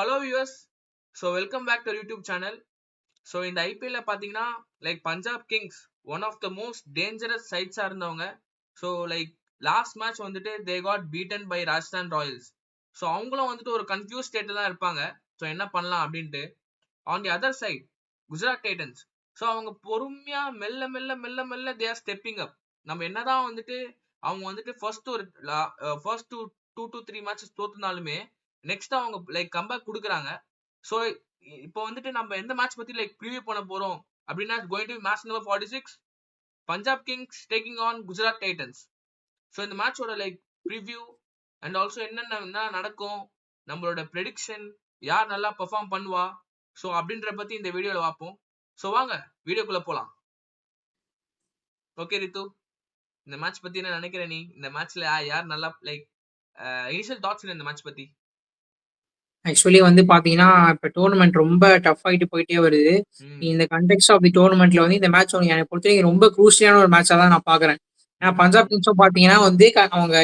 Hello viewers. So welcome back to YouTube channel. So இந்த ஐபிஎல்ல பார்த்தீங்கன்னா Punjab Kings one of the most dangerous சைட்ஸாக இருந்தவங்க. ஸோ லாஸ்ட் மேட்ச் வந்துட்டு they got beaten by Rajasthan Royals. So அவங்களும் வந்துட்டு ஒரு கன்ஃபியூஸ் ஸ்டேட்டில் தான் இருப்பாங்க. ஸோ என்ன பண்ணலாம் அப்படின்ட்டு. On the other side Gujarat titans. So அவங்க பொறுமையா மெல்ல மெல்ல மெல்ல மெல்ல தே ஆர் ஸ்டெப்பிங் அப். நம்ம என்னதான் வந்துட்டு அவங்க வந்துட்டு first two to three matches தோத்துனாலுமே நெக்ஸ்ட் அவங்க கம்பேக் கொடுக்குறாங்க. ஸோ இப்போ வந்துட்டு நம்ம எந்த மேட்ச் பத்தி ப்ரிவியூ பண்ண போறோம் அப்படின்னா going to match number 46 Punjab Kings taking on Gujarat titans. So இந்த மேட்சோட ப்ரிவியூ அண்ட் ஆல்சோ என்ன நடக்கும், நம்மளோட ப்ரெடிக்ஷன், யார் நல்லா பெர்ஃபார்ம் பண்ணுவா, ஸோ அப்படின்ற பத்தி இந்த வீடியோல பார்ப்போம். ஸோ வாங்க வீடியோக்குள்ள போலாம். ஓகே ரித்து, இந்த மேட்ச் பத்தி என்ன நினைக்கிற நீ? இந்த மேட்ச்ல யார் நல்லா இனிஷியல் தாட்ஸ் இந்த மேட்ச் பத்தி? ஆக்சுவலி வந்து பாத்தீங்கன்னா இப்ப டோர்னமெண்ட் ரொம்ப டஃப் ஆயிட்டு போயிட்டே வருது. இந்த கண்டெக்ஸ்ட் ஆஃப் தி டோர்னமெண்ட்ல வந்து இந்த மேட்ச் எனக்கு பொறுத்த வரைக்கும் ரொம்ப குரூசியான ஒரு மேட்சா தான் நான் பாக்குறேன். ஏன்னா பஞ்சாப் கிங்ஸும் பாத்தீங்கன்னா வந்து அவங்க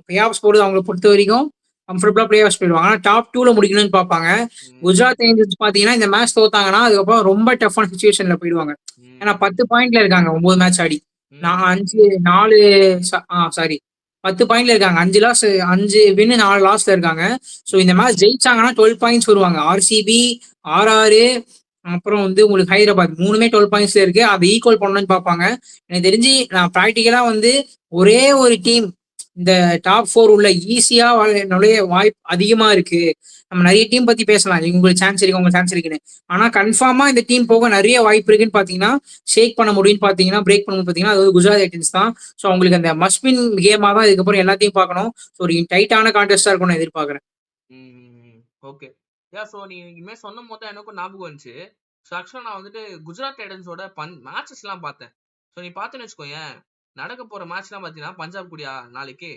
பிளே ஆஃப்ஸ் போடுறது அவங்களை பொறுத்த வரைக்கும் கம்ஃபர்டபுளா பிளே ஆஃப்ஸ் போயிடுவாங்க. ஆனா டாப் 2ல முடிக்கணும்னு பாப்பாங்க. குஜராத் டைட்டன்ஸ் பாத்தீங்கன்னா இந்த மேட்ச் தோத்தாங்கன்னா அதுக்கப்புறம் ரொம்ப டஃப்பான சுச்சுவேஷன்ல போயிடுவாங்க. ஏன்னா 10 பாயிண்ட்ல இருக்காங்க 9 மேட்ச் ஆடி. நான் 10 பாயிண்ட்ல இருக்காங்க. 5 லாஸ் 5 வின் 4 லாஸ்ல இருக்காங்க. ஸோ இந்த மேட்ச் ஜெயிச்சாங்கன்னா 12 பாயிண்ட்ஸ் வருவாங்க. ஆர்சிபி, ஆர்ஆர், அப்புறம் வந்து உங்களுக்கு ஹைதராபாத் 3மே 12 பாயிண்ட்ஸ்ல இருக்கு. அதை ஈக்குவல் பண்ணணும்னு பார்ப்பாங்க. எனக்கு தெரிஞ்சு நான் ப்ராக்டிக்கலா வந்து ஒரே ஒரு டீம் இந்த டாப் 4 உள்ள ஈஸியா நுழைய வாய்ப்பு அதிகமா இருக்கு. நம்ம நிறைய டீம் பத்தி பேசலாம், உங்களுக்கு சான்ஸ் இருக்கு உங்களுக்கு சான்ஸ் இருக்குன்னு. ஆனா கன்ஃபார்மா இந்த டீம் போக நிறைய வாய்ப்பு இருக்குன்னு பாத்தீங்கன்னா, ஷேக் பண்ண முடியும்னு பாத்தீங்கன்னா, பிரேக் பண்ண பாத்தீங்கன்னா அது குஜராத் டைட்டன்ஸ் தான். ஸோ அவங்களுக்கு அந்த மஸ்ட் வின் கேமா தான் இதுக்கப்புறம் எல்லாத்தையும் பார்க்கணும். ஸோ ஒரு டைட்டான கான்டெஸ்டா இருக்கும்னு எதிர்பார்க்கறேன். Okay yeah. ஸோ நீ இனிமே சொன்னும் போது எனக்கும் ஞாபகம் வந்துச்சு. ஸோ ஆக்சுவலாக நான் வந்துட்டு குஜராத் டைட்டன்ஸோட மேட்சஸ் எல்லாம் பார்த்தேன். ஸோ நீ பார்த்தேன்னு வச்சுக்கோயேன், நடக்க போற மேட்ச்லாம் பார்த்தீங்கன்னா பஞ்சாப் கூடியா நாளைக்கு,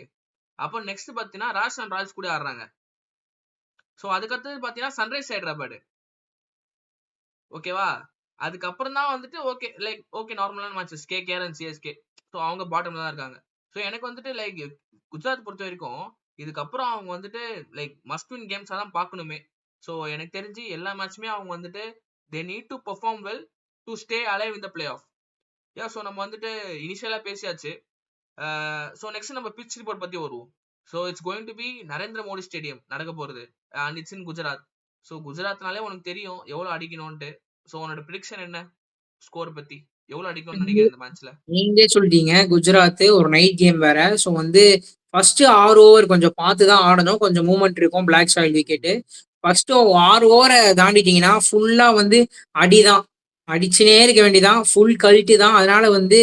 அப்போ நெக்ஸ்ட் பார்த்தீங்கன்னா ராஜஸ்தான் ராயல்ஸ் கூட ஆடுறாங்க. ஸோ அதுக்கடுத்தது பார்த்தீங்கன்னா சன்ரைஸ் ஹைதராபாத். ஓகேவா? அதுக்கப்புறம் தான் வந்துட்டு ஓகே நார்மலான matches KKR and CSK. So அவங்க பாட்டம்ல தான் இருக்காங்க. ஸோ எனக்கு வந்துட்டு குஜராத் பொறுத்த வரைக்கும் இதுக்கப்புறம் அவங்க வந்துட்டு மஸ்ட் வின் கேம்ஸா தான் பார்க்கணுமே. ஸோ எனக்கு தெரிஞ்சு எல்லா மேட்சுமே அவங்க வந்துட்டு they need to perform well to stay alive in the play off. Yeah. So நம்ம வந்துட்டு இனிஷியலா பேசியாச்சு. ஸோ நெக்ஸ்ட் நம்ம பிச் ரிப்போர்ட் பத்தி வருவோம். So it's going to be Narendra Modi stadium நடக்க போறது and it's in Gujarat. So குஜராத்னாலே உனக்கு தெரியும் எவ்வளவு அடிக்கணும்ட்டு. ஸோ உன்னோட ப்ரிடிக்ஷன் என்ன ஸ்கோர் பத்தி? எவ்வளவு அடிக்கணும்னு நினைக்கிறேன் இந்த மேட்ச்ல? நீங்களே சொல்லிட்டீங்க குஜராத் ஒரு நைட் கேம் வேற. ஸோ வந்து ஃபர்ஸ்ட் 6 ஓவர் கொஞ்சம் பார்த்து தான் ஆடணும். கொஞ்சம் மூவ்மெண்ட் இருக்கும், பிளாக் சாயில் விக்கெட்டு. ஃபர்ஸ்ட் 6 ஓவரை தாண்டிட்டீங்கன்னா ஃபுல்லா வந்து அடிதான், அடிச்சுனே இருக்க வேண்டியதான், ஃபுல் கல்ட்டு தான். அதனால வந்து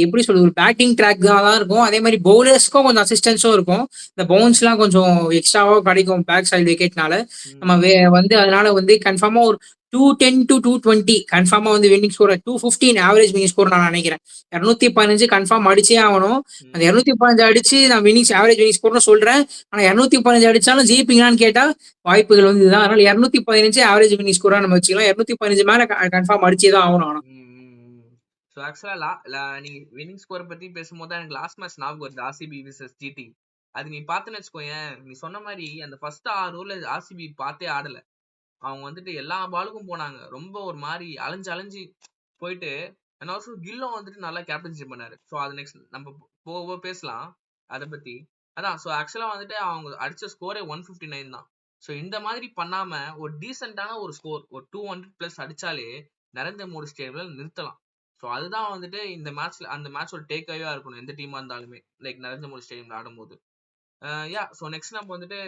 எப்படி சொல்றது, ஒரு பேட்டிங் ட்ராக் தான் இருக்கும். அதே மாதிரி பவுலர்ஸ்க்கும் கொஞ்சம் அசிஸ்டன்ஸும் இருக்கும். இந்த பவுன்ஸ்லாம் கொஞ்சம் எக்ஸ்ட்ராவா கிடைக்கும் பேக் சைடு விக்கெட்னால. நம்ம வந்து அதனால வந்து கன்ஃபார்மா ஒரு 210 to 220 கன்ஃபார்மா வந்து winning score 215 average winning score நான் நினைக்கிறேன். 215 கன்ஃபார்ம் அடிச்சே ஆகணும். அந்த 215 அடிச்சு நான் வின்னிங்ஸ் ஆவரேஜ் வின்னிங் ஸ்கோர்னு சொல்றேன். ஆனா 215 அடிச்சாலும் ஜெயிப்பீங்களான்னு கேட்டா வாய்ப்புகள் வந்து இதுதான். அதனால 215 ஆவரேஜ் வின்னிங் ஸ்கோரா நம்ம வச்சுக்கலாம். 215 மேல கன்ஃபார்ம் அடிச்சே தான் ஆகணும். ஆனா ஸோ ஆக்சுவலா நீ வின்னிங் ஸ்கோர் பத்தி பேசும்போது எனக்கு லாஸ்ட் மேட்ச் ஞாபகம் வருது, ஆர்சிபி விசஸ் ஜிடி. அது நீ பார்த்தேன்னு வச்சுக்கோயேன், நீ சொன்ன மாதிரி அந்த ஃபர்ஸ்ட் 6 ஓவர்ல ஆர்சிபி பார்த்தே ஆடல. அவங்க வந்துட்டு எல்லா பாலுக்கும் போனாங்க. ரொம்ப ஒரு மாதிரி அலைஞ்சு போயிட்டு அண்ட் ஆல்சோ கில்லும் வந்துட்டு நல்லா கேப்டன்ஷிப் பண்ணாரு. ஸோ அது நெக்ஸ்ட் நம்ம போக பேசலாம் அதை பத்தி. அதான். ஸோ ஆக்சுவலா வந்துட்டு அவங்க அடிச்ச ஸ்கோரே 159 தான். ஸோ இந்த மாதிரி பண்ணாம ஒரு டீசென்டான ஒரு ஸ்கோர் ஒரு 200+ அடிச்சாலே நரேந்திர மோடி ஸ்டேடியம்ல நிறுத்தலாம். ஸோ அதுதான் வந்துட்டு இந்த மேட்ச்ல அந்த மேட்சோட டேக் அவேவா இருக்கணும் எந்த டீமா இருந்தாலுமே நரேந்திர மோடி ஸ்டேடியம்ல ஆடும்போது. யா. ஸோ நெக்ஸ்ட் நம்ம வந்துட்டு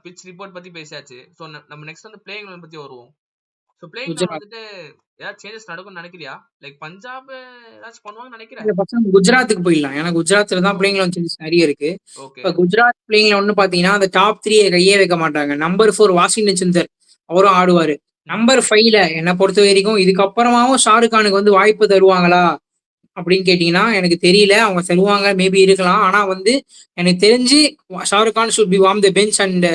பிட்ச் ரிப்போர்ட் பத்தி பேசியாச்சு. ஸோ நம்ம நெக்ஸ்ட் வந்து பிளேயிங் லெவல் பத்தி வருவோம். ஸோ பிளேயிங் லெவல் வந்துட்டு ஏதாவது சேஞ்சஸ் நடக்கும்னு நினைக்கிறியா? பஞ்சாப் ஏதாச்சும் பண்ணுவாங்கன்னு நினைக்கிறேன். குஜராத்துக்கு போயிடலாம். ஏன்னா குஜராத்ல தான் பிளேயிங் லெவல் சேஞ்சஸ் நிறைய இருக்கு. இப்ப குஜராத் பிளேயிங் லெவல்னு பாத்தீங்கன்னா அந்த டாப் 3 கையே வைக்க மாட்டாங்க. நம்பர் 4 வாஷிங்டன் சுந்தர் அவரும் ஆடுவாரு. நம்பர் 5ல என்னை பொறுத்த வரைக்கும் இதுக்கப்புறமாவும் ஷாருக் கானுக்கு வந்து வாய்ப்பு தருவாங்களா அப்படின்னு கேட்டீங்கன்னா எனக்கு தெரியல. அவங்க தருவாங்க, மேபி இருக்கலாம். ஆனா வந்து எனக்கு தெரிஞ்சு Shahrukh Khan should be warm the bench and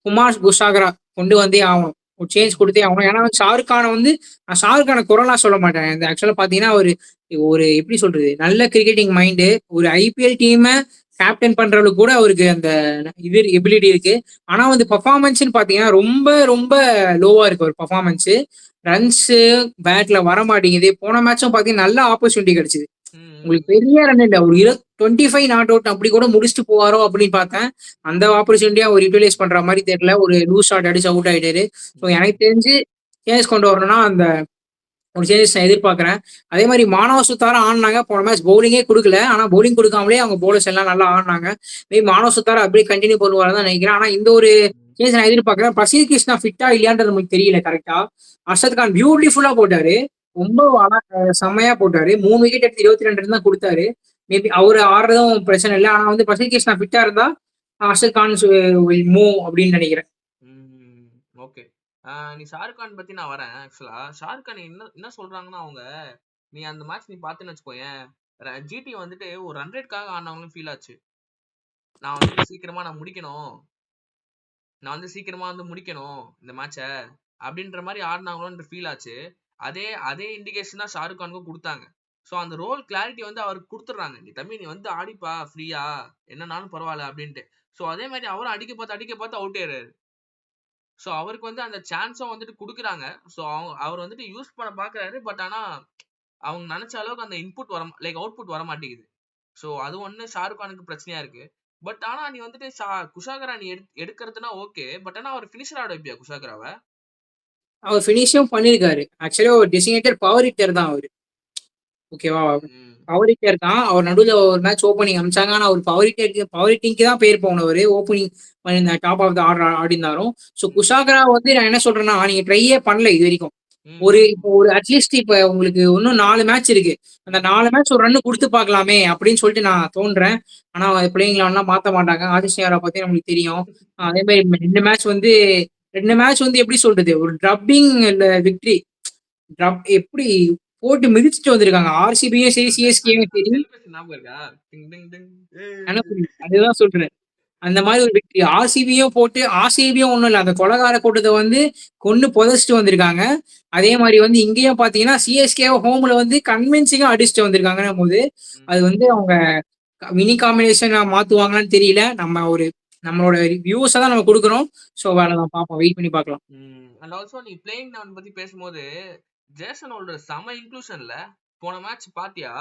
Kumar Kushagra கொண்டு வந்தே ஆகணும். ஒரு சேஞ்ச் கொடுத்தே ஆகணும். ஏன்னா ஷாருக் கானை வந்து நான் ஷாருக் கானை குரலா சொல்ல மாட்டேன். இந்த ஆக்சுவலா பாத்தீங்கன்னா ஒரு ஒரு எப்படி சொல்றது, நல்ல கிரிக்கெட்டிங் மைண்டு. ஒரு ஐபிஎல் டீமை கேப்டன் பண்ற அளவுக்கு கூட அவருக்கு அந்த இது எபிலிட்டி இருக்கு. ஆனா வந்து பெர்ஃபார்மன்ஸ்ன்னு பாத்தீங்கன்னா ரொம்ப ரொம்ப லோவா இருக்கு ஒரு பெர்ஃபார்மன்ஸ். ரன்ஸ் பேட்ல வர மாட்டேங்குது. போன மேட்சும் பாத்தீங்கன்னா நல்ல ஆப்பர்ச்சுனிட்டி கிடைச்சது. உங்களுக்கு ம். பெரிய ரன் இல்ல. ஒரு 25 நாட் அவுட் அப்படி கூட முடிச்சுட்டு போவாரோ அப்படின்னு பார்த்தேன். அந்த ஆப்பர்ச்சுனிட்டியா அவர் யூட்டிலைஸ் பண்ற மாதிரி தெரியல. ஒரு லூஸ் ஷாட் அடிச்சு அவுட் ஆயிட்டாரு. ஸோ எனக்கு ம். தெரிஞ்சு சேஞ்ச் கொண்டு வரணும்னா அந்த ஒரு சேஞ்சஸ் நான் எதிர்பார்க்கிறேன். அதே மாதிரி மானவ சுத்தாரா ஆடினாங்க. போன மேட்ச் பவுலிங்கே கொடுக்கல. ஆனா பவுலிங் கொடுக்காமலே அவங்க பவுலர்ஸ் எல்லாம் நல்லா ஆடினாங்க. மேபி மானவ சுத்தாரா அப்படியே கண்டினியூ பண்ணுவாரு தான் நினைக்கிறேன். ஆனா இந்த ஒரு சேஞ்ச் நான் எதிர்பார்க்கிறேன். பிரசீத் கிருஷ்ணா ஃபிட்டா இல்லையான்றது நமக்கு தெரியல கரெக்டா. அர்ஷத் கான் பியூட்டிஃபுல்லா போட்டாரு. ரொம்ப செம்மையா போட்டாரு. 3 விக்கெட் எடுத்து 22 ரன் தான் கொடுத்தாரு. மேபி அவரு ஆடுறதும் பிரச்சனை இல்லை. ஆனா வந்து பிரசீத் கிருஷ்ணா ஃபிட்டா இருந்தா அர்ஷத் கான் மூவ் அப்படின்னு நினைக்கிறேன். ம். ஓகே. நீ ஷாருக் கான் பத்தி நான் வரேன். ஆக்சுவலா ஷாருக் கான் என்ன என்ன சொல்றாங்கன்னா அவங்க, நீ அந்த மேட்ச் நீ பாத்துன்னு வச்சுக்கோயேன், ஜிடி வந்துட்டு ஒரு ரன் ரேட்காக ஆடினவங்களும் ஃபீல் ஆச்சு. நான் வந்துட்டு சீக்கிரமா நான் முடிக்கணும், நான் வந்து சீக்கிரமா வந்து முடிக்கணும் இந்த மேட்ச அப்படின்ற மாதிரி ஆடினாங்களோன்ற ஃபீல் ஆச்சு. அதே அதே இண்டிகேஷன் தான் ஷாருக் கானுக்கும் கொடுத்தாங்க. ஸோ அந்த ரோல் கிளாரிட்டி வந்து அவருக்கு கொடுத்துட்றாங்க. நீ தம்பி நீ வந்து ஆடிப்பா ஃப்ரீயா, என்னன்னாலும் பரவாயில்ல அப்படின்ட்டு. ஸோ அதே மாதிரி அவரும் அடிக்க பார்த்து அவுட் ஆயிடுறாரு. ஸோ அவருக்கு வந்து அந்த சான்ஸும் வந்துட்டு குடுக்குறாங்க. ஸோ அவர் வந்துட்டு யூஸ் பண்ண பாக்குறாரு. பட் ஆனா அவங்க நினைச்ச அளவுக்கு அந்த இன்புட் வர லைக் அவுட்புட் வர மாட்டேங்குது. ஸோ அது ஒண்ணு ஷாருக் கானுக்கு பிரச்சனையா இருக்கு. பட் ஆனா நீ வந்துட்டு குஷாகரா நீ எடுக்கிறதுனா ஓகே. பட் ஆனா அவர் பினிஷர் ஆட வைப்பியா குஷாகராவ? அவர் ஃபினிஷும் பண்ணியிருக்காரு. ஆக்சுவலா ஒரு டெசிக்னேட்டட் பவர் ஹிட்டர் தான் அவரு. ஓகேவா? ம். பவர் ஹிட்டர் தான். அவர் நடுவுல ஒரு மேட்ச் ஓப்பனிங் அனுப்பிச்சாங்க. ஆனா அவர் பவர் ஹிட்டிங்க்கு தான் பேர் போனவரு. ஓப்பனிங் பண்ணியிருந்த டாப் ஆஃப் த ஆர்டர் ஆடினாரும். ஸோ ம். குஷாகரா வந்து நான் என்ன சொல்றேன்னா, நீங்க ட்ரையே பண்ணல இது வரைக்கும். ம். இப்போ ஒரு அட்லீஸ்ட் இப்ப உங்களுக்கு இன்னும் 4 மேட்ச் இருக்கு. அந்த ம். 4 மேட்ச் ஒரு ரன் குடுத்து பார்க்கலாமே அப்படின்னு சொல்லிட்டு நான் தோன்றேன். ஆனா பிளேயிங் 11லாம் மாத்த மாட்டாங்க. ஆதிஷ் யார பத்தி நமக்கு தெரியும். அதே மாதிரி 2 மேட்ச் வந்து எப்படி சொல்றது? ஒரு ட்ரப்பிங் இல்ல விக்டரி. எப்படி போட்டு மிதிச்சுட்டு வந்திருக்காங்க. ஆர்சிபியும் சரி, அந்த அந்த சிஎஸ்கேயும் சரி. செலிப்ரேஷன் ஞாபகம் இருக்கா? டிங் டிங் டிங். எனக்கு அதுதான் சொல்றேன். அந்த மாதிரி ஒரு விக்டரி. ஆர்சிபியும் ஒண்ணும் இல்ல. அந்த கொலகார கூட்டத்தை வந்து கொன்னு புதைச்சிட்டு வந்திருக்காங்க. அதே மாதிரி வந்து இங்கேயும் பாத்தீங்கன்னா சிஎஸ்கே ஹோம்ல வந்து கன்வின்சிங்கா அடிச்சுட்டு வந்திருக்காங்கன்னும் போது அது வந்து அவங்க மினி காம்பினேஷன் மாத்துவாங்கன்னு தெரியல. நம்மளோட வியூஸை தான் நம்ம கொடுக்குறோம். ஸோ வேலை தான் பார்ப்போம். வெயிட் பண்ணி பார்க்கலாம். அண்ட் ஆல்சோ நீ பிளேயிங் 11 பத்தி பேசும்போது ஜேசன் ஹோல்டர் செம இன்க்ளூஷன்ல போன மேட்ச் பாத்தியா?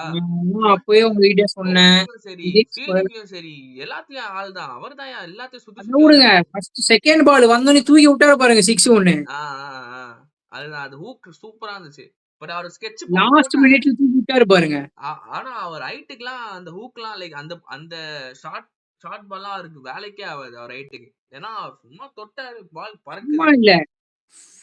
நான் அப்பவே உங்ககிட்ட சொன்னேன். பவுலிங்கும் சரி, இதே ஃபீல்டிங்லயும் சரி, எல்லாத்துலயும் ஆள் தான். அவர் தான் எல்லாத்தையும் சுத்தி அதை சுத்தி விடுங்க. வர்றாரு. ஃபர்ஸ்ட் செகண்ட் பால் வந்தோடனே தூக்கி விட்டாரு பாருங்க 6 ஒன்னு. ஆ, ஆ, ஆ. அதுதான் அது ஹூக் சூப்பரா இருந்துச்சு. பட் அவர் ஸ்கெட்ச் போட்டு லாஸ்ட் போட்டாங்க. மினிட்ல தூக்கி விட்டாரு பாருங்க. ஆனா அவர் ஹைட்டுக்குலாம் அந்த ஹூக்லாம் லைக் அந்த அந்த ஷார்ட் ஷார்ட் பால்லாம் அவருக்கு வேலைக்கே ஆகாது அவர் ஹைட்டுக்கு. ஏன்னா சும்மா தொட்டாரு பால் சும்மா பறக்குது. இல்ல.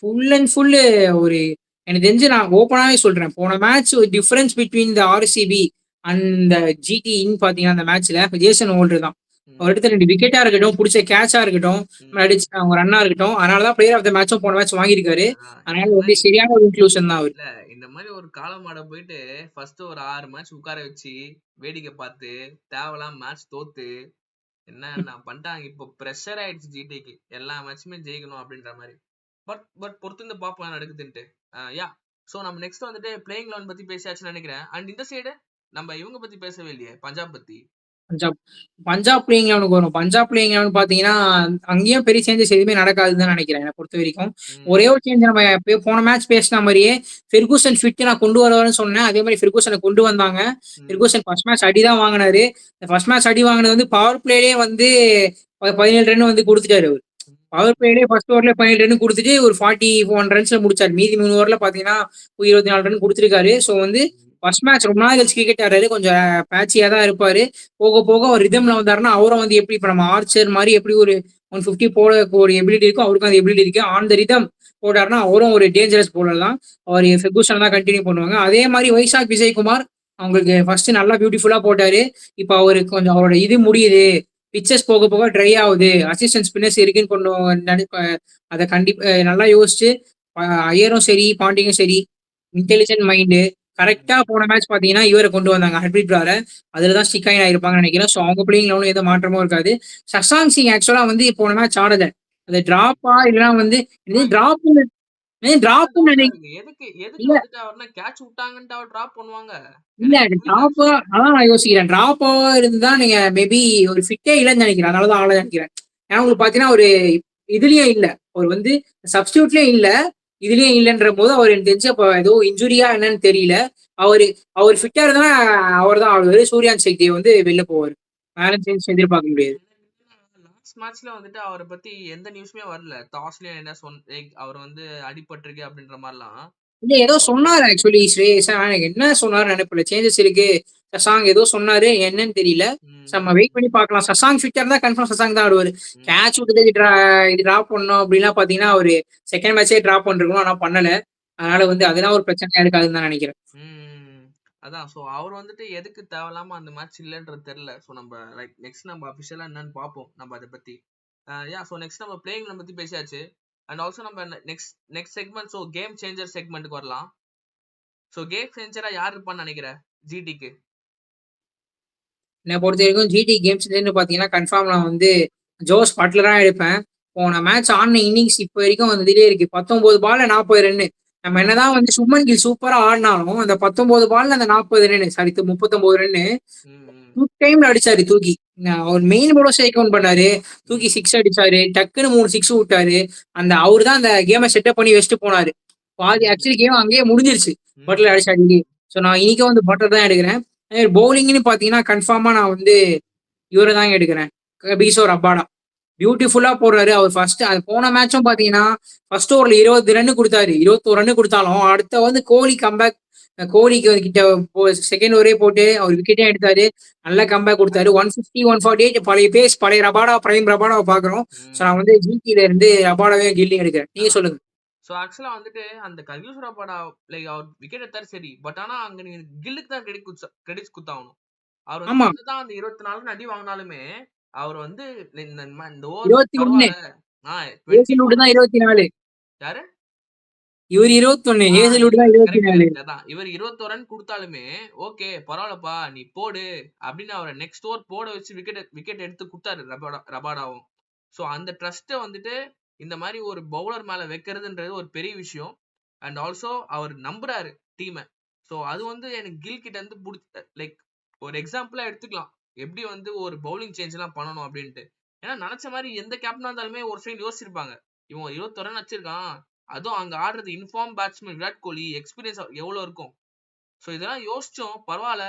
ஃபுல் அண்ட் ஃபுல் ஒரு எனக்கு தெரிஞ்சு நான் ஓப்பனாவே சொல்றேன். போன மேட்ச் ஒரு difference between the RCB and GT பாத்தீங்கன்னா அந்த மேட்ச்ல ஜேசன் ஹோல்டர் தான். அவர் ம். எடுத்த 2 விக்கெட்டா இருக்கட்டும், பிடிச்ச கேட்சா இருக்கட்டும், ம். அடிச்ச அவங்க ரன்னா இருக்கட்டும். அதனாலதான் பிளேயர் ஆஃப் த மேட்சும் போன மேட்ச் வாங்கியிருக்காரு. அதனால இந்த வந்து மாதிரி சரியான ஒரு இன்க்ளூஷன் தான் அவரு. இல்ல இந்த மாதிரி ஒரு காலமாட போயிட்டு ஃபர்ஸ்ட் ஒரு 6 மேட்ச் உட்கார வச்சு வேடிக்கை பார்த்து தேவலாம் மேட்ச் தோத்து என்ன பண்ணிட்டாங்க. இப்போ ப்ரெஷர் ஆயிடுச்சு ஜிடிக்கு எல்லா மேட்சுமே ஜெயிக்கணும் அப்படின்ற மாதிரி. பட் பொறுத்திருந்து பார்ப்போம் என்ன நடக்குதுன்ட்டு. யா ஸோ நம்ம நெக்ஸ்ட் வந்துட்டு பிளேயிங் 11 பத்தி பேசியாச்சுன்னு நினைக்கிறேன். அண்ட் இந்த சைடு நம்ம இவங்க பத்தி பேசவே இல்லையே, பஞ்சாப் பத்தி. பஞ்சாப் பஞ்சாப் பிளேயிங் லெவனுக்கு வரும். பஞ்சாப் பிளேயிங் லெவன் பாத்தீங்கன்னா அங்கேயும் பெரிய சேஞ்சஸ் எதுவுமே நடக்காதுன்னு தான் நினைக்கிறேன் என்னை பொறுத்த வரைக்கும். ஒரே ம். ஒரு சேஞ்ச் நம்ம போன மேட்ச் பேசின மாதிரியே ஃபெர்கூசன் ஃபிட் நான் கொண்டு வருவாருன்னு சொன்னேன். அதே மாதிரி ஃபெர்கூசனை கொண்டு வந்தாங்க. ம். ஃபெர்கூசன் ஃபர்ஸ்ட் மேட்ச் அடி தான் வாங்கினாரு. ஃபர்ஸ்ட் மேட்ச் அடி வாங்கினது வந்து பவர் பிளேலே வந்து 17 ரன் வந்து கொடுத்துட்டாரு அவர். பவர் பிளேலே ஃபர்ஸ்ட் ஓவர்ல 17 ரன் கொடுத்துட்டு ஒரு 41 ரன்ஸ்ல முடிச்சாரு. மீதி 3 ஓவர்ல பாத்தீங்கன்னா 24 ரன் கொடுத்துருக்காரு. ஸோ வந்து ம். ஃபர்ஸ்ட் மேட்ச் ரொம்ப நாள் கழிச்சு கிரிக்கெட் ஆடுறாரு. கொஞ்சம் பேட்சியா தான் இருப்பாரு. போக போக அவர் ரிதம்ல வந்தாருன்னா அவரும் வந்து எப்படி இப்ப நம்ம ஆர்ச்சர் மாதிரி எப்படி ஒரு 150 போட ஒரு எபிலிட்டி இருக்கும், அவருக்கும் அந்த எபிலிட்டி இருக்கு. ஆன் த ரிதம் போட்டாருன்னா அவரும் ஒரு டேஞ்சரஸ் போலர் தான். அவர் ஃபெர்கூசன் தான் கண்டினியூ பண்ணுவாங்க. அதே மாதிரி வைசாக் விஜயகுமார் அவங்களுக்கு ஃபர்ஸ்ட் நல்லா பியூட்டிஃபுல்லா போட்டாரு. இப்ப அவருக்கு கொஞ்சம் அவரோட இது முடியுது. பிச்சர்ஸ் போக போக ட்ரை ஆகுது. அசிஸ்டன்ட் ஸ்பின்னர்ஸ் இருக்குன்னு அதை கண்டிப்பா நல்லா யோசிச்சு ஐயரும் சரி, பாண்டியும் சரி, இன்டெலிஜென்ட் மைண்டு கரெக்டா போன மேட்ச் பாத்தீங்கன்னா இவரை கொண்டு வந்தாங்க ஹர்ப்ரீத் பிராரை. அதுலதான் ஸ்டிக் ஆகி ஆயிருப்பாங்கன்னு நினைக்கிறேன். ஸோ அவங்க பிளேயிங் லெவலும் எந்த மாற்றமும் இருக்காது. சஷாங்க் சிங் ஆக்சுவலா வந்து போன மேட்ச் ஆடல. அது டிராப்பா இல்லைன்னா வந்து ஆ, டிராப் டிராப் டவுட்டா இருக்கு. எதுக்கு எதுக்கு இல்ல வந்துட்டு அவர்னா கேட்ச் விட்டாங்கன்ட்டு அவர் டிராப் பண்ணுவாங்க? இல்ல எனக்கு புரியல டிராப் ஆக்சுவலா. அதான் நான் யோசிக்கிறேன். டிராப் இருந்தா நீங்க மேபி ஒரு ஃபிட்டே இல்லைன்னு நினைக்கிறேன். அதனாலதான் ஆள நினைக்கிறேன். ஏன்னா உங்களுக்கு பாத்தீங்கன்னா ஒரு இதுலயும் இல்ல. அவர் வந்து சப்ஸ்டியூட்லயும் இல்ல. இதுலயும் இல்லன்ற போது அவர் எனக்கு தெரிஞ்சு அப்ப ஏதோ இன்ஜுரியா என்னன்னு தெரியல. அவரு அவர் ஃபிட்டா இருந்தா அவர் தான் ஆடுவாரு. சூர்யான் சக்தி வந்து வெளில போவாரு. பேலன்ஸ் சேஞ்ச் எதிர்பார்க்க முடியாது. லாஸ்ட் மேட்ச்ல வந்துட்டு அவரை பத்தி எந்த நியூஸுமே வரல. டாஸ்லயும் என்ன லைக் அவர் வந்து அடிபட்டிருக்கு அப்படின்ற மாதிரிலாம். இல்ல ஏதோ சொன்னாரு ஆக்சுவலி ஸ்ரேயஸ். ஆனா எனக்கு என்ன சொன்னாரு நினைப்பில்ல. சேஞ்சஸ் இருக்கு. சசாங் ஏதோ சொன்னாரு. என்னன்னு தெரியல. நம்ம வெயிட் பண்ணி பார்க்கலாம். சசாங் ஃபிட்டா இருந்தா கன்ஃபார்ம் சசாங் தான் ஆடுவாரு. கேட்ச் விட்டது இது டிராப் பண்ணோம் அப்படின்னா பாத்தீங்கன்னா அவரு செகண்ட் மேட்சே டிராப் பண்ணிருக்கணும். ஆனா பண்ணல. அதனால வந்து அதெல்லாம் ஒரு பிரச்சனையா இருக்காதுன்னு தான் நினைக்கிறேன். ம். அதான். சோ அவர் வந்துட்டு எதுக்கு தேவையில்லாம அந்த மேட்ச் இல்லன்றது தெரியல. சோ நம்ம லைக் நெக்ஸ்ட் நம்ம அபிஷியலா என்னன்னு பார்ப்போம். நம்ம அத பத்தி. சோ நெக்ஸ்ட் நம்ம பிளேயிங் பத்தி பேசியாச்சு. அண்ட் ஆல்சோ நம்ம next next segment game changer செக்மெண்ட்க்கு வரலாம். சோ கேம் சேஞ்சரா யார் இருப்பான்னு நினைக்கிற ஜிடிக்கு? என்னை பொறுத்த வரைக்கும் ஜிடி கேம்ஸ்லேருந்து பார்த்தீங்கன்னா கன்ஃபார்ம் நான் வந்து ஜோஸ் பட்லராக எடுப்பேன். போன மேட்ச் ஆடின இன்னிங்ஸ் இப்போ வரைக்கும் வந்து இதுலேயே இருக்கு. 19 பால்ல 40 ரன்னு. நம்ம ம். என்னதான் வந்து சுப்மன் கில் சூப்பரா ஆடினாலும் அந்த 19 பால்ல அந்த 40 ரன்னு சாரி 39 ரன்னு ம். டூ டைம்ல அடிச்சாரு தூக்கி. அவர் மெயின் போல ஸ்ட்ரைக் அவுட் பண்ணாரு. தூக்கி ம். சிக்ஸ் அடிச்சாரு. டக்குன்னு 3 சிக்ஸ் விட்டாரு. அந்த அவரு தான் அந்த கேமை செட்டப் பண்ணி வச்சுட்டு போனாரு. பாதி ம். ஆக்சுவலி கேம் அங்கேயே முடிஞ்சிருச்சு. பட்லர் ம். அடிச்ச அடிக்கு. ஸோ நான் இன்னைக்கும் வந்து பட்லர் தான் எடுக்கிறேன். பவுலிங்னு பார்த்தீங்கன்னா கன்ஃபார்மா நான் வந்து இவரை தான் எடுக்கிறேன். பீசோ ரப்பாடா. பியூட்டிஃபுல்லா போடுறாரு. அவர் ஃபர்ஸ்ட் அது போன மேட்சும் பாத்தீங்கன்னா ஃபர்ஸ்ட் ஓவர்ல 20 ரன் கொடுத்தாரு. 21 ரன் கொடுத்தாலும் அடுத்த வந்து கோலி கம்பேக். கோலிக்கு கிட்ட செகண்ட் ஓவரே போட்டு அவர் விக்கெட்டே எடுத்தாரு. நல்ல கம்பேக் கொடுத்தாரு. 150 148 பழைய பேஸ் பழைய ரபாடா பிரைம் ரபாடாவை பாக்குறோம். ஸோ நான் ம். வந்து ஜிடில இருந்து ரபாடாவே கில்லிங் எடுக்கிறேன். நீங்க அதான். சொல்லுங்க. சோ ஆக்சுவலா வந்துட்டு அந்த ககில்சுரா படா லைக் அவர் விக்கெட் எடுத்தாரு சரி. பட் ஆனா அங்க நீங்க கில்லுக்கு தான் கிரெடிட்ஸ் குத்தாகணும். அவர் வந்து ஆமா என்னதான் அந்த 24 அடி வாங்கினாலுமே அவர் வந்து இந்த ஓவர் 21 பரவாயில்ல. ஆ 20 ஏசில் தான் ரன்ஸ். 24. யாரு? இவர் 21 ஆ ஏசில் தான் கரெக்ட் 24. கரெக்ட். அதான் இவர் 21 ரன் கொடுத்தாலுமே ஓகே பரவாயில்லப்பா நீ போடு அப்படின்னு அவரை நெக்ஸ்ட் ஓவர் போட வச்சு விக்கெட் எடுத்து கொடுத்தாரு ரபாடாவும். ஸோ அந்த ட்ரஸ்ட்டை வந்துட்டு இந்த மாதிரி ஒரு பவுலர் மேல வைக்கிறதுன்றது ஒரு பெரிய விஷயம். அண்ட் ஆல்சோ அவர் நம்புறாரு டீமை. ஸோ அது வந்து எனக்கு கில் கிட்ட இருந்து லைக் ஒரு எக்ஸாம்பிளா எடுத்துக்கலாம். எப்படி வந்து ஒரு பவுலிங் சேஞ்ச் எல்லாம் பண்ணணும் அப்படின்ட்டு. ஏன்னா நினைச்ச மாதிரி எந்த கேப்டனா இருந்தாலுமே ஒரு சைடு யோசிச்சிருப்பாங்க. இவன் 21 ரன் வச்சிருக்கான். அதுவும் அங்க ஆடுறது inform batsman Virat Kohli experience எவ்வளவு இருக்கும். சோ இதெல்லாம் யோசிச்சோம் பரவாயில்ல.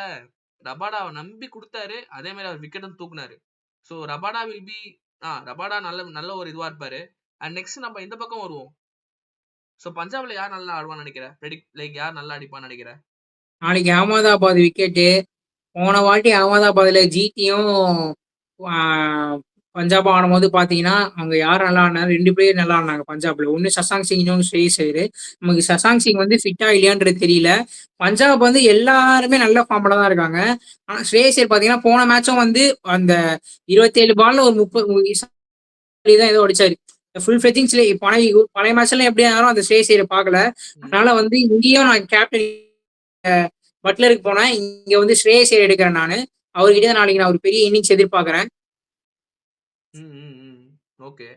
ரபாடாவை நம்பி கொடுத்தாரு. அதே மாதிரி அவர் விக்கெட்டும் தூக்குனாரு. So Rabada will be Rabada நல்ல நல்ல ஒரு இதுவா இருப்பாரு. அண்ட் நெக்ஸ்ட் நம்ம இந்த பக்கம் வருவோம். சோ பஞ்சாப்ல யார் நல்லா ஆடுவான்னு நினைக்கிற? லைக் யார் நல்லா அடிப்பான்னு நினைக்கிற? நாளைக்கு அகமதாபாத் விக்கெட்டு. போன வாட்டி அகமதாபாத்ல ஜிடியும் பஞ்சாப் ஆடும்போது பாத்தீங்கன்னா அங்க யார் நல்லா ஆடினாரு? 2 பேர் நல்லா ஆடினாங்க பஞ்சாப்ல. ஒன்னு சசாங் சிங், இன்னொன்னு ஸ்ரேயஸ் ஐயர். நமக்கு சசாங் சிங் வந்து ஃபிட்டா இல்லையான்றது தெரியல. பஞ்சாப் வந்து எல்லாருமே நல்ல ஃபார்ம்ல தான் இருக்காங்க. ஆனா ஸ்ரேயஸ் ஐயர் பாத்தீங்கன்னா போன மேட்சும் வந்து அந்த 27 பால்ல ஒரு 30 தான் ஏதோ அடிச்சாரு. ஃபுல் ஃபிளெஜிங்ஸ்ல பழைய மேட்ச்ல எப்படி யாரும் அந்த ஸ்ரேயஸ் ஐயரை பார்க்கல. அதனால ம். வந்து இங்கேயும் நான் கேப்டன் பட்லருக்கு போனேன். இங்க வந்து ஸ்ரேயஸ் ஐயர் எடுக்கிறேன் நானு. அவர்கிட்ட தான் நாளைக்கு நான் ஒரு பெரிய இன்னிங்ஸ் எதிர்பார்க்கிறேன். ம். ம். ம். ஓகே.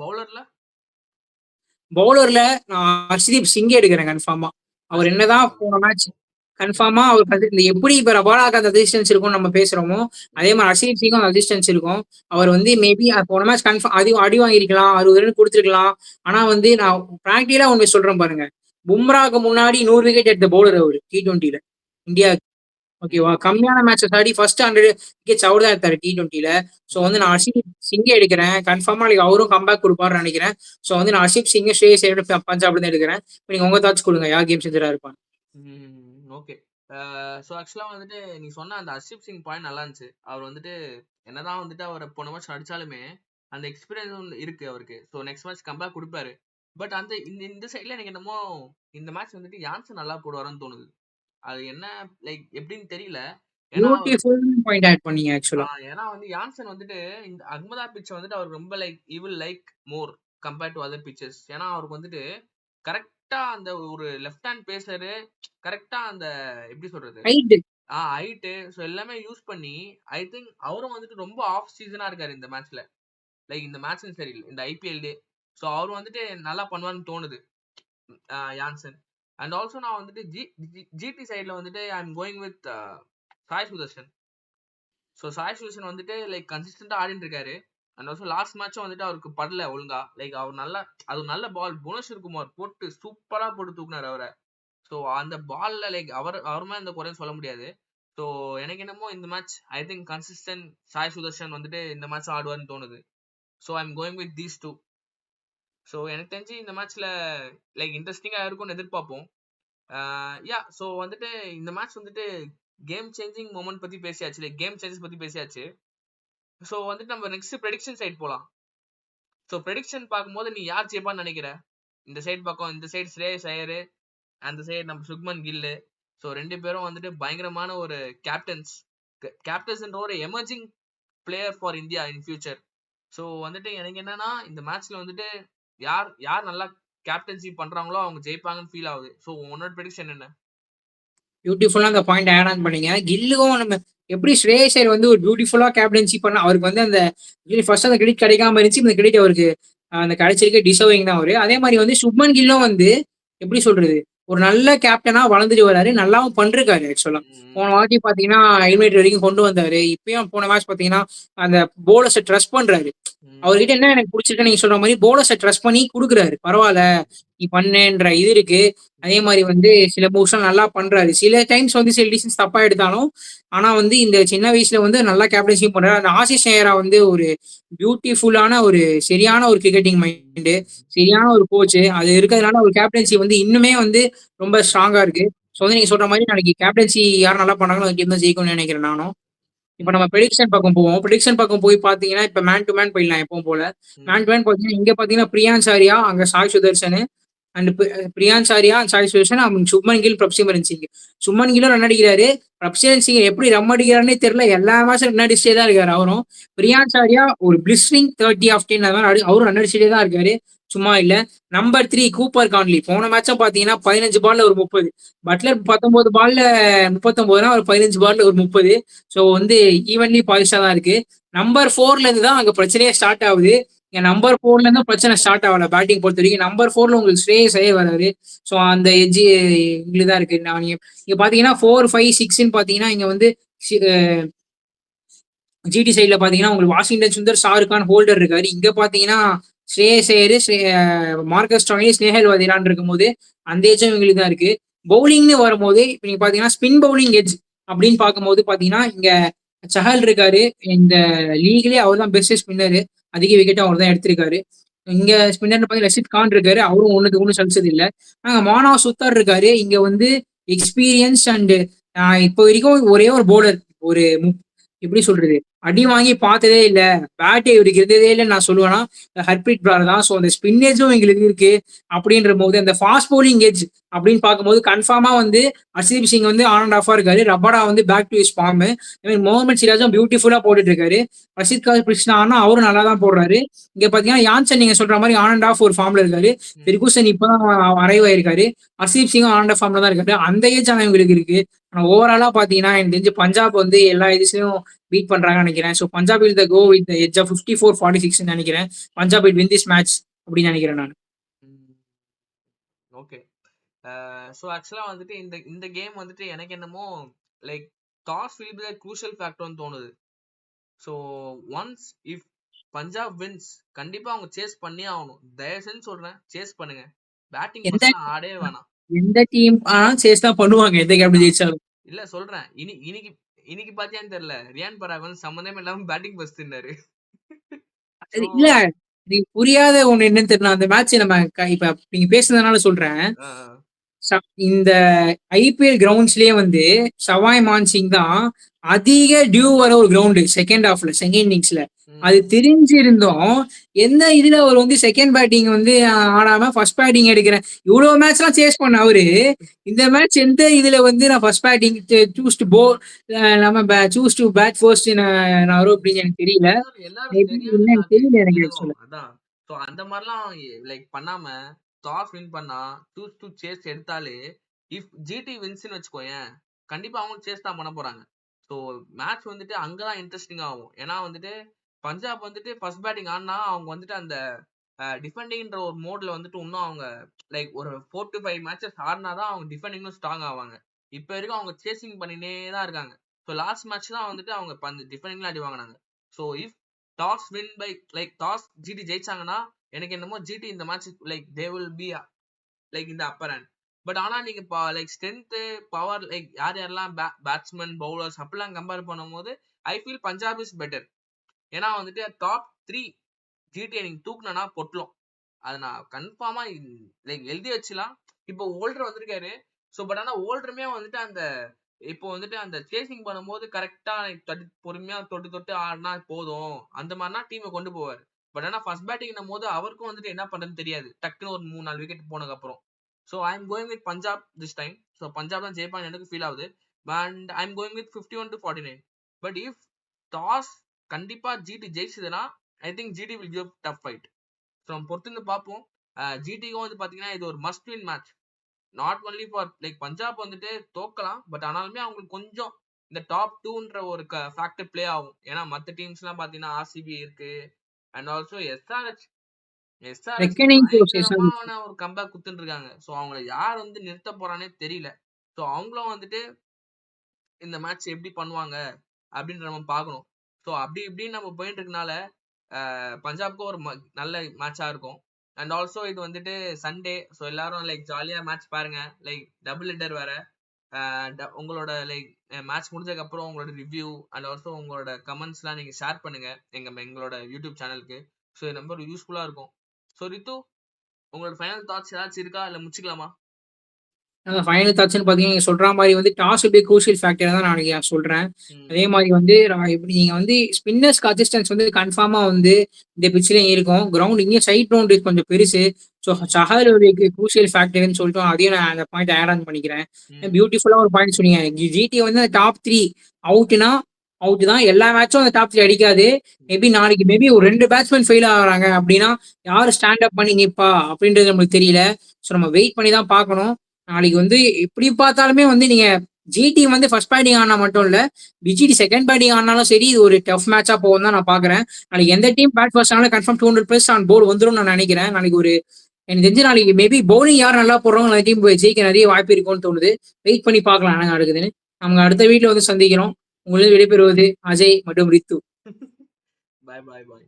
பவுலர்ல? பவுலர்ல நான் ஹர்ஷ்தீப் சிங்கே எடுக்கிறேன் கன்ஃபார்மா. அவர் ஹர்ஷ்தீப் என்னதான் சிங்கா? போன மேட்ச் ம். கன்ஃபார்மா அவர் இந்த எப்படி இப்ப ரபாடாக்கு அந்த ரெசிஸ்டன்ஸ் இருக்கும் நம்ம பேசுறோமோ அதே ம். மாதிரி ஹர்ஷ்தீப் சிங்கும் அந்த ரெசிஸ்டன்ஸ் இருக்கும். அவர் வந்து மேபி போன மேட்ச் கன்ஃபார்ம் அடி வாங்கியிருக்கலாம். 60 ரன் கொடுத்துருக்கலாம். ஆனா வந்து நான் பிராக்டிகலா உண்மை சொல்றேன் பாருங்க. பும்ராக்கு முன்னாடி 100 விக்கெட் எடுத்த பவுலர் அவர் T20ல இந்தியா. ஓகேவா? ம். கம்மியான மேட்சஸ் ஆடி ஃபர்ஸ்ட் 100 விக்கெட்ஸ் அவர் தான் எடுத்தாரு T20ல. ஸோ வந்து நான் ம். ஹர்ஷிப் சிங்கே எடுக்கிறேன். கன்ஃபார்மா நாளைக்கு அவரும் கம்பேக் கொடுப்பாருன்னு நினைக்கிறேன். ஸோ வந்து நான் ஹர்ஷிப் சிங், ஸ்ரேயஸ் ஐயர் பஞ்சாப்ல தான் எடுக்கிறேன். இப்போ நீங்க உங்க தாட்ஸ் கொடுங்க. யார் கேம் செஞ்சரா இருப்பாங்க? ஓகே. சோ ஆக்சுவலா வந்துட்டு நீ சொன்ன அந்த ஹர்ஷிப் சிங் பாயிண்ட் நல்லா இருந்துச்சு. அவர் வந்துட்டு என்னதான் வந்துட்டு அவர் போன மேட்ச் அடிச்சாலுமே அந்த எக்ஸ்பீரியன்ஸ் இருக்கு அவருக்கு. சோ நெக்ஸ்ட் மேட்ச் கம்பேக் கொடுப்பாரு. பட் அந்த இந்த சைட்ல எனக்கு என்னமோ இந்த மேட்ச் வந்துட்டு யான்சன் நல்லா போடுவாருன்னு தோணுது. அது என்ன லைக் எப்படின்னு தெரியல. ஏன்னா அவர் பியூட்டிஃபுல் பாயிண்ட் ஆட் பண்ணீங்க ஆக்சுவலா. ஏன்னா வந்து யான்சன் வந்துட்டு இந்த அகமதா பிட்ச் வந்துட்டு அவர் ரொம்ப like evil like more compared to other pitches. ஏன்னா அவருக்கு வந்துட்டு கரெக்டா அந்த ஒரு லெஃப்ட் ஹேண்ட் பேசரு கரெக்டா அந்த எப்படி சொல்றது ஹைட் ஹைட்டு ஸோ எல்லாமே யூஸ் பண்ணி ஐ திங்க் அவரும் வந்துட்டு ரொம்ப ஆஃப் சீசனா இருக்காரு இந்த மேட்ச்ல. லைக் இந்த மேட்ச்னு சரி இந்த ஐபிஎல்லே. ஸோ அவர் வந்துட்டு நல்லா பண்ணுவார்னு தோணுது. யான்சன். அண்ட் ஆல்சோ நான் வந்துட்டு ஜிடி சைட்ல வந்துட்டு I am going with Sai Sudharsan. So Sai Sudharsan வந்துட்டு லைக் கன்சிஸ்டண்டா ஆடிட்டு இருக்காரு. அண்ட் ஆல்சோ லாஸ்ட் மேட்சும் வந்துட்டு அவருக்கு படல ஒழுங்கா. லைக் அவர் நல்லா, அது நல்ல பால் புவனேஸ்வர் குமார் போட்டு சூப்பரா போட்டு தூக்குனாரு அவரை. ஸோ அந்த பால்ல லைக் அவர் மேல இந்த குறையும் சொல்ல முடியாது. ஸோ எனக்கு என்னமோ இந்த match I think consistent Sai Sudharsan வந்துட்டு இந்த மேட்ச் ஆடுவார்னு தோணுது. So I am going with these two. So எனக்கு தெரிஞ்சு இந்த மேட்ச்ல லைக் இன்ட்ரெஸ்டிங்கா இருக்கும்னு எதிர்பார்ப்போம். யா ஸோ வந்துட்டு இந்த மேட்ச் வந்துட்டு கேம் சேஞ்சிங் மொமெண்ட் பத்தி பேசியாச்சு, லைக் கேம் சேஞ்சஸ் பத்தி பேசியாச்சு. ஸோ வந்துட்டு நம்ம நெக்ஸ்ட் ப்ரெடிக்ஷன் சைட் போலாம். ஸோ ப்ரெடிக்ஷன் பார்க்கும்போது நீ யார் ஜெயிப்பான்னு நினைக்கிற? இந்த சைடு பக்கம், இந்த சைடு ஸ்ரேயஸ் ஐயர், அந்த சைடு நம்ம சுக்மன் கில்லு. ஸோ ரெண்டு பேரும் வந்துட்டு பயங்கரமான ஒரு கேப்டன்ஸ்ன்ற ஒரு emerging player for India in future. So வந்துட்டு எனக்கு என்னன்னா இந்த மேட்ச்ல வந்துட்டு யார் நல்லா கேப்டன்சி பண்றாங்களோ அவங்க ஜெயிப்பாங்கன்னு ஃபீல் ஆகுது. ஸோ உன்னோட ப்ரெடிக்ஷன் என்ன? பியூட்டிஃபுல்லா அந்த பாயிண்ட் ஆட் ஆன் பண்ணீங்க. கில்லுக்கும் நம்ம எப்படி ஸ்ரேயஸ் ஐயர் வந்து ஒரு பியூட்டிஃபுல்லா கேப்டன்சி பண்ண, அவருக்கு வந்து அந்த ஃபர்ஸ்ட் அந்த கிரெடிட் கிடைக்காம இருந்துச்சு, இந்த கிரெடிட் அவருக்கு அந்த கிடைச்சிருக்க டிசர்விங் தான் அவரு. அதே மாதிரி வந்து சுப்மன் கில்லும் வந்து எப்படி சொல்றது, ஒரு நல்ல கேப்டனா வளர்ந்துட்டு வராரு, நல்லாவும் பண்றாரு. ஆக்சுவலா போன வாட்டி பாத்தீங்கன்னா எலிமினேட்டர் வரைக்கும் கொண்டு வந்தாரு. இப்பயும் போன மேட்ச் பாத்தீங்கன்னா அந்த போலர்ஸை ட்ரஸ்ட் பண்றாரு. அவர்கிட்ட என்ன எனக்கு பிடிச்சிருக்கு, நீங்க சொல்ற மாதிரி போலர்ஸை ட்ரஸ்ட் பண்ணி கொடுக்குறாரு. பரவாயில்ல நீ பண்ணுன்ற இது இருக்கு. அதே மாதிரி வந்து சில மூவ்ஸ்லாம் நல்லா பண்றாரு. சில டைம்ஸ் வந்து சில டிசிஷன்ஸ் தப்பா எடுத்தாலும், ஆனா வந்து இந்த சின்ன வயசுல வந்து நல்லா கேப்டன்சியும் பண்றாரு. அந்த ஆசிஷ் நேயரா வந்து ஒரு பியூட்டிஃபுல்லான ஒரு சரியான ஒரு கிரிக்கெட்டிங் மைண்டு, சரியான ஒரு கோச், அது இருக்கிறதுனால ஒரு கேப்டன்சி வந்து இன்னுமே வந்து ரொம்ப ஸ்ட்ராங்கா இருக்கு. ஸோ வந்து நீங்க சொல்ற மாதிரி நாளைக்கு கேப்டன்சி யார் நல்லா பண்ணாங்களோ அந்த டீம் தான் ஜெயிக்கும்னு நினைக்கிறேன் நானும். இப்ப நம்ம ப்ரெடிக்ஷன் பக்கம் போவோம். ப்ரெடிக்ஷன் பக்கம் போய் பாத்தீங்கன்னா இப்ப மேன் டு மேன் போயிடலாம் எப்பவும் போல. மேன் டு மேன் பாத்தீங்கன்னா இங்க பாத்தீங்கன்னா பிரியான்ஸ் ஆரியா, அங்க சாய் சுதர்ஷன் அண்ட் பிரியான்ஸ் ஆரியா, சாய் சுதர்ஷன், சுப்மன் கில், பிரப்சிமரன் சிங். சுப்மன் கில்லும் ரன் அடிக்கிறாரு. பிரப்சிமரன் சிங் எப்படி ரம் அடிக்கிறாருன்னே தெரியல, எல்லா மேட்சும் ரன் அடிச்சுட்டே தான் இருக்காரு அவரும். பிரியான்ஸ் ஆரியா ஒரு பிளிஸ்டிங் 30 ஆஃப் 10 அது மாதிரி அவரும் ரன் அடிச்சுட்டே தான் இருக்காரு, சும்மா இல்ல. Number 3 Cooper Connolly. போன மேட்சும் பாத்தீங்கன்னா 15 பால்ல ஒரு 30, பட்லர் 19 பால்ல 39, ஒரு 15 பால்ல ஒரு 30. ஸோ வந்து ஈவன்லி பாலிஷா தான் இருக்கு. நம்பர் 4ல இருந்து தான் அங்க பிரச்சனையே ஸ்டார்ட் ஆகுது. நம்பர் 4ல இருந்து பிரச்சனை ஸ்டார்ட் ஆகல பேட்டிங் பொறுத்த வரைக்கும். நம்பர் 4ல உங்களுக்கு ஸ்ரேயஸ் ஐயர் வராரு. ஸோ அந்த எஜ்ஜி இங்களுக்கு தான் இருக்கு. நீங்க பாத்தீங்கன்னா 4, 5, 6ன்னு பாத்தீங்கன்னா இங்க வந்து ஜிடி சைட்ல பாத்தீங்கன்னா உங்களுக்கு வாஷிங்டன் சுந்தர், ஷாருக் கான், ஹோல்டர் இருக்காரு. இங்க பாத்தீங்கன்னா ஸ்ரேயஸ் ஐயர், மார்க்கஸ் ஸ்டாயினிஸ், ஸ்னேஹல் வதிரான் இருக்கும்போது அந்த ஏஜும் இவங்களுக்கு தான் இருக்கு. பவுலிங்னு வரும்போது இப்ப நீங்க பாத்தீங்கன்னா ஸ்பின் பவுலிங் எட்ஜ் அப்படின்னு பார்க்கும்போது பாத்தீங்கன்னா இங்க சஹல் இருக்காரு. இந்த லீக்லயே அவர் தான் பெஸ்ட் ஸ்பின்னர், அதிக விக்கெட் அவர் தான் எடுத்திருக்காரு. இங்க ஸ்பின்னர் பாத்தீங்கன்னா ரஷித் கான் இருக்காரு, அவரும் ஒண்ணுக்கு ஒண்ணு சலிச்சது இல்ல. மானா சுத்தார் இருக்காரு. இங்க வந்து எக்ஸ்பீரியன்ஸ் அண்ட் இப்போ வரைக்கும் ஒரே ஒரு பவுலர், ஒரு எப்படி சொல்றது, அடி வாங்கி பார்த்ததே இல்ல, பேட்டே இவருக்கு இருந்ததே இல்லைன்னு நான் சொல்லுவேன்னா ஹர்ப்ரீத் பிரார் தான். ஸோ அந்த ஸ்பின்னேஜும் எங்களுக்கு இருக்கு. அப்படின்ற போது அந்த ஃபாஸ்ட் பவுலிங் எட்ஜ் அப்படின்னு பார்க்கும்போது கன்ஃபார்மா வந்து ஹர்ஷதீப் சிங் வந்து ஆன் அண்ட் ஆஃபா இருக்காரு. ரபாடா வந்து back to his form. Mohammed சிராஜும் பியூட்டிஃபுல்லா போட்டுட்டு இருக்காரு. ரஷித் கான் கிருஷ்ணா அவரும் நல்லா தான் போடுறாரு. இங்க பாத்தீங்கன்னா யான்சன் நீங்க சொல்ற மாதிரி ஆன் அண்ட் ஆஃப் ஒரு ஃபார்ம்ல இருக்காரு. பெர்குசன் இப்பதான் அரைவ் ஆயிருக்காரு. ஹர்ஷதீப் சிங்கும் ஆன் அண்ட் ஆஃப் ஃபார்ம்ல தான் இருக்காரு. அந்த ஏஜ் ஆனா இவங்களுக்கு இருக்கு. ஆனா ஓவராலா பாத்தீங்கன்னா எனக்கு தெரிஞ்சு பஞ்சாப் வந்து எல்லா இதுலயும் பீட் பண்றாங்கன்னு நினைக்கிறேன். So Punjab will go with edge of 54-46 நினைக்கிறேன். Punjab will win this match அப்படின்னு நினைக்கிறேன் நான். ஓகே. ஸோ ஆக்சுவலா வந்துட்டு இந்த கேம் வந்துட்டு எனக்கு என்னமோ like toss will be crucial ஃபேக்டர்னு தோணுது. So once if Punjab wins கண்டிப்பா அவங்க சேஸ் பண்ணி ஆகணும். தயவு செஞ்சு சொல்றேன், சேஸ் பண்ணுங்க. பேட்டிங் ஃபர்ஸ்ட் ஆடவே வேணாம். எந்த டீம் சேஸ் தான் பண்ணுவாங்க எந்த கேம் ஜெயிச்சாலும். இல்ல சொல்றேன், இன்னைக்கு பாத்தியான்னு தெரியல, ரியான் பராக் வந்து சம்பந்தமே இல்லாம பேட்டிங் ஃபர்ஸ்ட் இருந்தாரு. இல்ல நீங்க புரியாத ஒண்ணு என்னன்னு தெரியல, அந்த மேட்ச் நம்ம இப்ப நீங்க பேசுனதுனால சொல்றேன். இந்த ஐபிஎல் கிரவுண்ட்ஸ்லயே வந்து சவாய் மான்சிங் தான் அதிக டியூ வர ஒரு கிரவுண்டு செகண்ட் ஹாஃப்ல, செகண்ட் இன்னிங்ஸ்ல. அது தெரிஞ்சிருந்தோம் எந்த இதுல அவர் வந்து செகண்ட் பேட்டிங் வந்து ஆடாம ஃபர்ஸ்ட் பேட்டிங் எடுக்கிறேன். இவ்வளவு மேட்ச் எல்லாம் சேஸ் பண்ண அவரு இந்த மேட்ச் எந்த இதுல வந்து நான் ஃபர்ஸ்ட் பேட்டிங் சூஸ் டு போ நம்ம சூஸ் டு பேட் ஃபர்ஸ்ட் நான் வரும் அப்படின்னு எனக்கு தெரியல. எனக்கு தெரியல எனக்கு ஆக்சுவலா. அதான் சோ அந்த மாதிரிலாம் லைக் பண்ணாம டாஸ் வின் பண்ணா சூஸ் டு சேஸ் எடுத்தாலே, இஃப் ஜிடி வின்ஸ்னு வச்சுக்கோயேன், கண்டிப்பா அவங்க சேஸ் தான் பண்ண போறாங்க. ஸோ மேட்ச் வந்துட்டு அங்கதான் இன்ட்ரெஸ்டிங் ஆகும். ஏன்னா வந்துட்டு பஞ்சாப் வந்துட்டு ஃபர்ஸ்ட் பேட்டிங் ஆனா அவங்க வந்துட்டு அந்த டிஃபெண்டிங்ன்ற ஒரு மோட்ல வந்துட்டு இன்னும் அவங்க லைக் ஒரு 4 to 5 மேட்சஸ் ஆடினாதான் அவங்க டிஃபெண்டிங்கும் ஸ்ட்ராங் ஆவாங்க. இப்ப வரைக்கும் அவங்க சேசிங் பண்ணினே தான் இருக்காங்க. ஸோ லாஸ்ட் மேட்ச் தான் வந்துட்டு அவங்க டிஃபெண்டிங்ல அடி வாங்கினாங்க. So if toss win by like toss GT ஜெயிச்சாங்கன்னா எனக்கு என்னமோ ஜிடி இந்த match like they will be like இந்த அப்பர் ஹேண்ட். பட் ஆனா நீங்க லைக் ஸ்ட்ரென்த் பவர் லைக் யார் யாரெல்லாம் பேட்ஸ்மேன் பவுலர்ஸ் அப்படிலாம் கம்பேர் பண்ணும்போது I feel Punjab is better. ஏன்னா வந்துட்டு டாப் 3 ஜிடியை நீங்க தூக்குனா பொட்டலும். அதை நான் கன்ஃபார்மா லைக் எழுதி வச்சுலாம். இப்போ ஓல்டர் வந்திருக்காரு. ஸோ பட் ஆனா ஓல்டருமே வந்துட்டு அந்த இப்போ வந்துட்டு அந்த சேசிங் பண்ணும்போது கரெக்டா பொறுமையா தொட்டு தொட்டு ஆடினா போதும் அந்த மாதிரினா டீமை கொண்டு போவார். பட் ஆனா ஃபர்ஸ்ட் பேட்டிங் போது அவருக்கும் வந்துட்டு என்ன பண்றதுன்னு தெரியாது. டக்குன்னு ஒரு 3-4 விக்கெட் போனதுக்கு அப்புறம். So I am going with Punjab this time. So Punjab தான் ஜெயிப்பாங்க எனக்கு ஃபீல் ஆகுது. And I am going with 51 to 49. But if toss கண்டிப்பா ஜிடி ஜெயிச்சதுன்னா I think GT will give tough fight. So நம்ம பொறுத்து பார்ப்போம். ஜிடிக்கும் வந்து பாத்தீங்கன்னா இது ஒரு must win match. Not only for like Punjab வந்துட்டு தோக்கலாம். பட் ஆனாலுமே அவங்களுக்கு கொஞ்சம் இந்த டாப் 2ன்ற ஒரு ஃபேக்டர் பிளே ஆகும். ஏன்னா மற்ற டீம்ஸ் எல்லாம் பாத்தீங்கன்னா ஆர்சிபி இருக்கு. அண்ட் ஆல்சோ எஸ்ஆர்ஹெச் பயங்கரமான ஒரு கம்பேக் குத்துட்டு இருக்காங்க. ஸோ அவங்கள யார் வந்து நிறுத்த போறானே தெரியல. ஸோ அவங்களும் வந்துட்டு இந்த மேட்ச் எப்படி பண்ணுவாங்க அப்படின்ற நம்ம பார்க்கணும். ஸோ அப்படி இப்படின்னு நம்ம போயிட்டு இருக்கனால பஞ்சாப்க்கு ஒரு நல்ல மேட்சா இருக்கும். அண்ட் ஆல்சோ இது வந்துட்டு சண்டே. ஸோ எல்லாரும் லைக் ஜாலியா மேட்ச் பாருங்க. லைக் டபுள் ஹெட்டர் வேற. உங்களோட லைக் மேட்ச் முடிஞ்சதுக்கு அப்புறம் உங்களோட ரிவ்யூ அண்ட் ஆல்சோ உங்களோட கமெண்ட்ஸ்லாம் நீங்க ஷேர் பண்ணுங்க எங்களோட யூடியூப் சேனலுக்கு. ஸோ இது ரொம்ப யூஸ்ஃபுல்லா இருக்கும். ஸோ ரித்து, உங்களோட ஃபைனல் தாட்ஸ் ஏதாச்சும் இருக்கா இல்ல முடிச்சுக்கலாமா? ஃபைனல் தாட்ஸ்னு பாத்தீங்கன்னா நீங்க சொல்ற மாதிரி வந்து டாஸ் எப்படி க்ரூஷியல் ஃபேக்டர் தான் நான் சொல்றேன். அதே மாதிரி வந்து இப்படி நீங்க வந்து ஸ்பின்னர்ஸ்க்கு அசிஸ்டன்ஸ் வந்து கன்ஃபார்மா வந்து இந்த பிச்சிலையும் இருக்கும். கிரவுண்ட் இங்கே சைட் கிரவுண்ட் கொஞ்சம் பெருசு. ஸோ சஹர் ஒரு க்ரூஷியல் ஃபேக்டர்னு சொல்லிட்டு அதையும் நான் அந்த பாயிண்ட் ஆட் ஆன் பண்ணிக்கிறேன். பியூட்டிஃபுல்லா ஒரு பாயிண்ட் சொன்னீங்க. ஜிடி வந்து டாப் 3 அவுட்னா அவுட் தான். எல்லா மேட்சும் அந்த டாப் 3 அடிக்காது. மேபி ஒரு 2 பேட்ஸ்மேன் ஃபெயில் ஆகுறாங்க அப்படின்னா யாரு ஸ்டாண்ட் அப் பண்ணி நிப்பா அப்படின்றது நம்மளுக்கு தெரியல. ஸோ நம்ம வெயிட் பண்ணி தான் பார்க்கணும். நாளைக்கு வந்து எப்படி பார்த்தாலுமே வந்து நீங்க ஜிடி வந்து ஃபர்ஸ்ட் பேட்டிங் ஆனா மட்டும் இல்ல, பிஜிடி செகண்ட் பேட்டிங் ஆனாலும் சரி இது ஒரு டஃப் மேட்சா போகும் தான் நான் பாக்குறேன். நாளைக்கு எந்த டீம் பேட் ஃபர்ஸ்ட் ஆனாலும் கன்ஃபார்ம் 200+ ஆன் போர்டு வந்துடும் நான் நினைக்கிறேன். நாளைக்கு ஒரு எனக்கு தெரிஞ்சு நாளைக்கு மேபி பவுலிங் யார் நல்லா போடுறோம் அந்த டீம் ஜெயிக்க நிறைய வாய்ப்பு இருக்கும்னு தோணுது. வெயிட் பண்ணி பார்க்கலாம் என்ன நடக்குதுன்னு. நம்ம அடுத்த வீட்டுல வந்து சந்திக்கிறோம். உங்களுக்கு விடைபெறுவது அஜய் மற்றும் ரித்து. பாய் பாய் பாய்.